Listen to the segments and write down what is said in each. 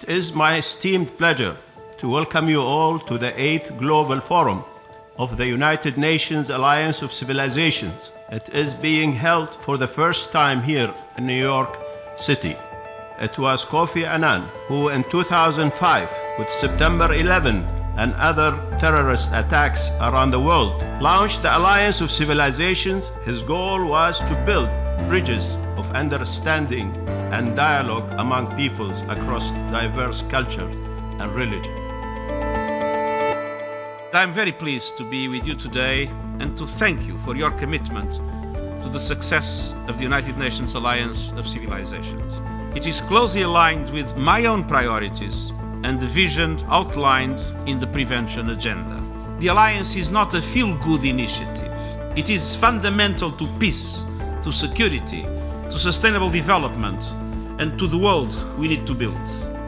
It is my esteemed pleasure to welcome you all to the 8th Global Forum of the United Nations Alliance of Civilizations. It is being held for the first time here in New York City. It was Kofi Annan who in 2005, with September 11 and other terrorist attacks around the world, launched the Alliance of Civilizations. His goal was to build bridges of understanding and dialogue among peoples across diverse cultures and religions. I'm very pleased to be with you today and to thank you for your commitment to the success of the United Nations Alliance of Civilizations. It is closely aligned with my own priorities and the vision outlined in the prevention agenda. The Alliance is not a feel-good initiative. It is fundamental to peace, to security, to sustainable development, and to the world we need to build.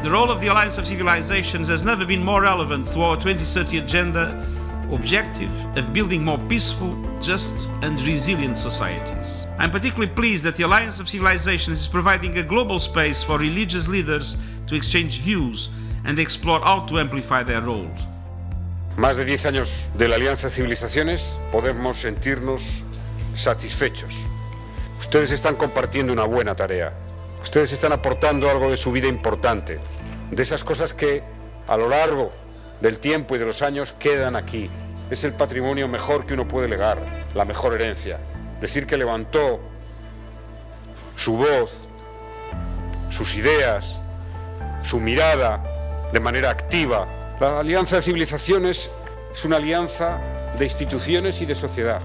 The role of the Alliance of Civilizations has never been more relevant to our 2030 Agenda objective of building more peaceful, just, and resilient societies. I'm particularly pleased that the Alliance of Civilizations is providing a global space for religious leaders to exchange views and explore how to amplify their role. Más de 10 años de la Alianza de Civilizaciones, podemos sentirnos satisfechos. Ustedes están compartiendo una buena tarea. Ustedes están aportando algo de su vida importante, de esas cosas que a lo largo del tiempo y de los años quedan aquí. Es el patrimonio mejor que uno puede legar, la mejor herencia. Decir que levantó su voz, sus ideas, su mirada de manera activa. La Alianza de Civilizaciones es una alianza de instituciones y de sociedad.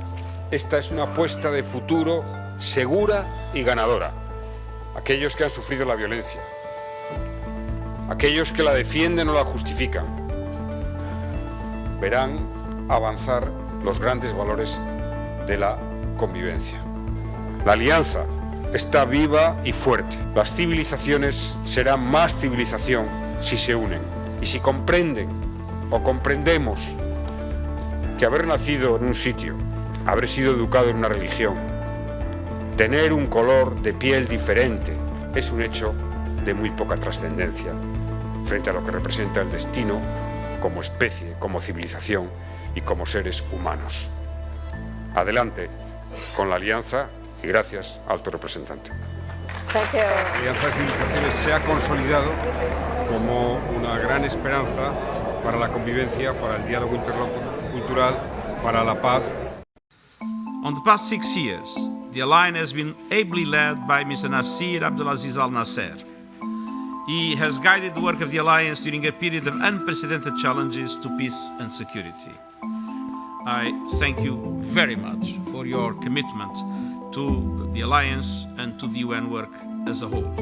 Esta es una apuesta de futuro segura y ganadora. Aquellos que han sufrido la violencia, aquellos que la defienden o la justifican, verán avanzar los grandes valores de la convivencia. La alianza está viva y fuerte. Las civilizaciones serán más civilización si se unen y si comprenden o comprendemos que haber nacido en un sitio, haber sido educado en una religión, tener un color de piel diferente es un hecho de muy poca trascendencia frente a lo que representa el destino como especie, como civilización y como seres humanos. Adelante con la alianza y gracias, alto representante. La Alianza de Civilizaciones se ha consolidado como una gran esperanza para la convivencia, para el diálogo intercultural, para la paz. On the past 6 years, the Alliance has been ably led by Mr. Nasser Abdulaziz Al Nasser. He has guided the work of the Alliance during a period of unprecedented challenges to peace and security. I thank you very much for your commitment to the Alliance and to the UN work as a whole.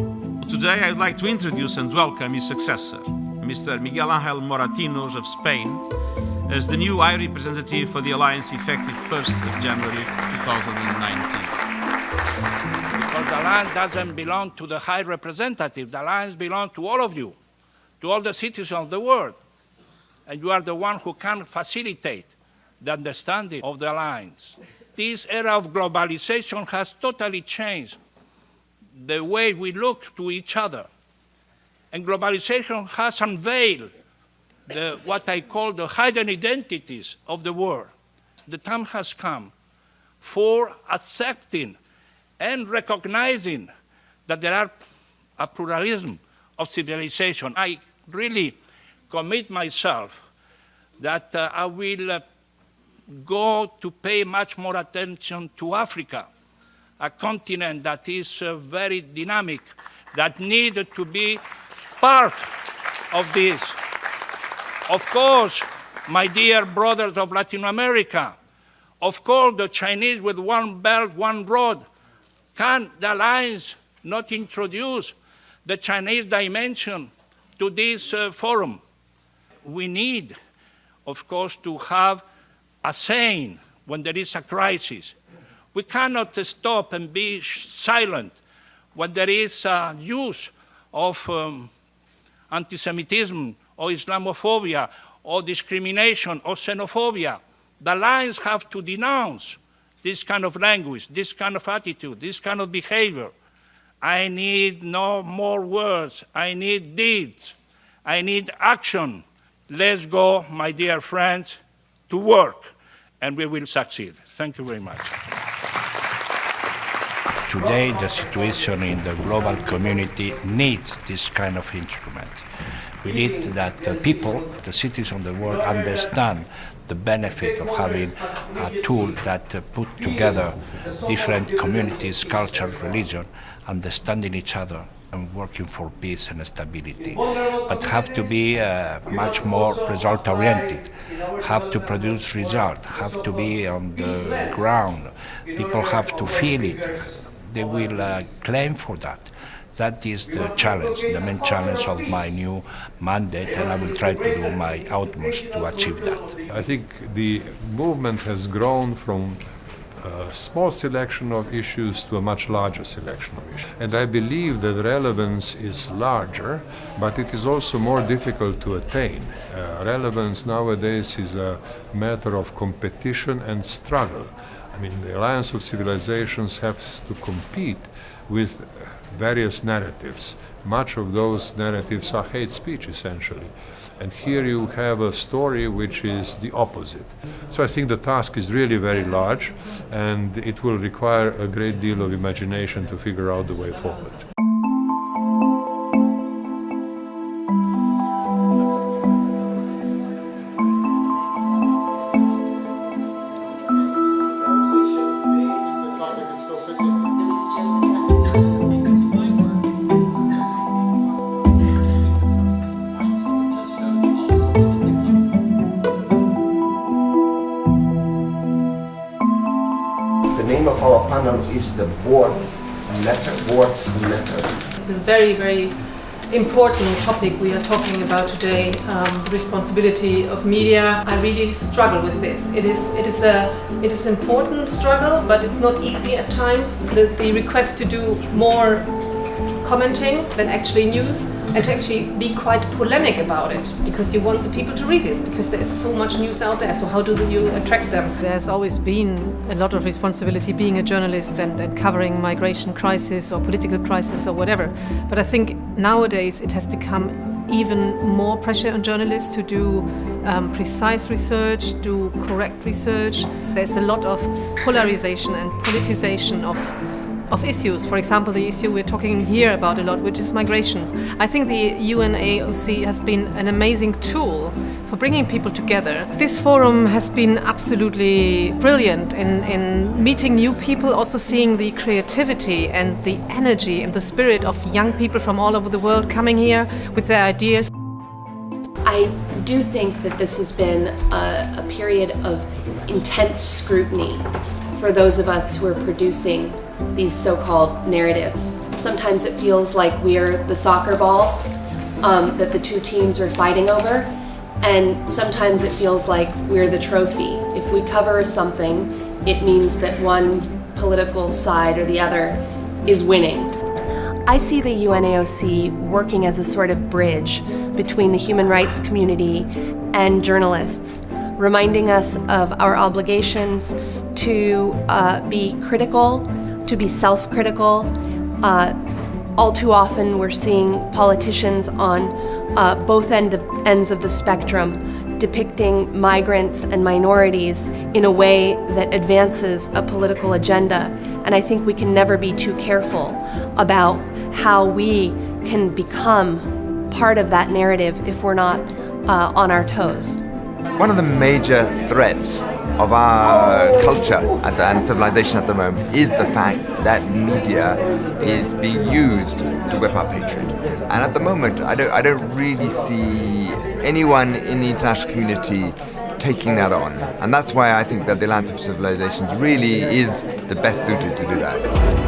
Today I would like to introduce and welcome his successor, Mr. Miguel Ángel Moratinos of Spain, as the new High Representative for the Alliance effective 1st of January 2019. Because the Alliance doesn't belong to the High Representative, the Alliance belongs to all of you, to all the citizens of the world. And you are the one who can facilitate the understanding of the Alliance. This era of globalization has totally changed the way we look to each other. And globalization has unveiled what I call the hidden identities of the world. The time has come for accepting and recognizing that there are a pluralism of civilization. I really commit myself that I will go to pay much more attention to Africa, a continent that is very dynamic, that needed to be part of this. Of course, my dear brothers of Latin America, of course, the Chinese with one belt, one road. Can the Alliance not introduce the Chinese dimension to this forum? We need, of course, to have a saying when there is a crisis. We cannot stop and be silent when there is use of anti-Semitism or Islamophobia or discrimination or xenophobia. The Alliance have to denounce this kind of language, this kind of attitude, this kind of behavior. I need no more words, I need deeds. I need action. Let's go, my dear friends, to work, and we will succeed. Thank you very much. Today, the situation in the global community needs this kind of instrument. We need that the people, the cities of the world, understand the benefit of having a tool that put together different communities, culture, religion, understanding each other and working for peace and stability. But have to be much more result-oriented, have to produce results, have to be on the ground. People have to feel it. They will claim for that. That is the challenge, the main challenge of my new mandate, and I will try to do my utmost to achieve that. I think the movement has grown from a small selection of issues to a much larger selection of issues. And I believe that relevance is larger, but it is also more difficult to attain. Relevance nowadays is a matter of competition and struggle. I mean, the Alliance of Civilizations has to compete with various narratives. Much of those narratives are hate speech, essentially. And here you have a story which is the opposite. So I think the task is really very large, and it will require a great deal of imagination to figure out the way forward. The name of our panel is the Words Matter. It's a very, very important topic we are talking about today, the responsibility of media. I really struggle with this. It is an important struggle, but it's not easy at times. The request to do more commenting than actually news, and to actually be quite polemic about it, because you want the people to read this, because there is so much news out there. So how do you attract them? There's always been a lot of responsibility being a journalist and covering migration crisis or political crisis or whatever. But I think nowadays it has become even more pressure on journalists to do precise research, do correct research. There's a lot of polarization and politicization of issues. For example, the issue we're talking here about a lot, which is migrations. I think the UNAOC has been an amazing tool for bringing people together. This forum has been absolutely brilliant in meeting new people, also seeing the creativity and the energy and the spirit of young people from all over the world coming here with their ideas. I do think that this has been a period of intense scrutiny for those of us who are producing these so-called narratives. Sometimes it feels like we're the soccer ball that the two teams are fighting over, and sometimes it feels like we're the trophy. If we cover something, it means that one political side or the other is winning. I see the UNAOC working as a sort of bridge between the human rights community and journalists, reminding us of our obligations to be critical, to be self-critical. All too often we're seeing politicians on both ends of the spectrum depicting migrants and minorities in a way that advances a political agenda. And I think we can never be too careful about how we can become part of that narrative if we're not on our toes. One of the major threats of our culture and civilization at the moment is the fact that media is being used to whip up hatred. And at the moment, I don't really see anyone in the international community taking that on. And that's why I think that the Alliance of Civilizations really is the best suited to do that.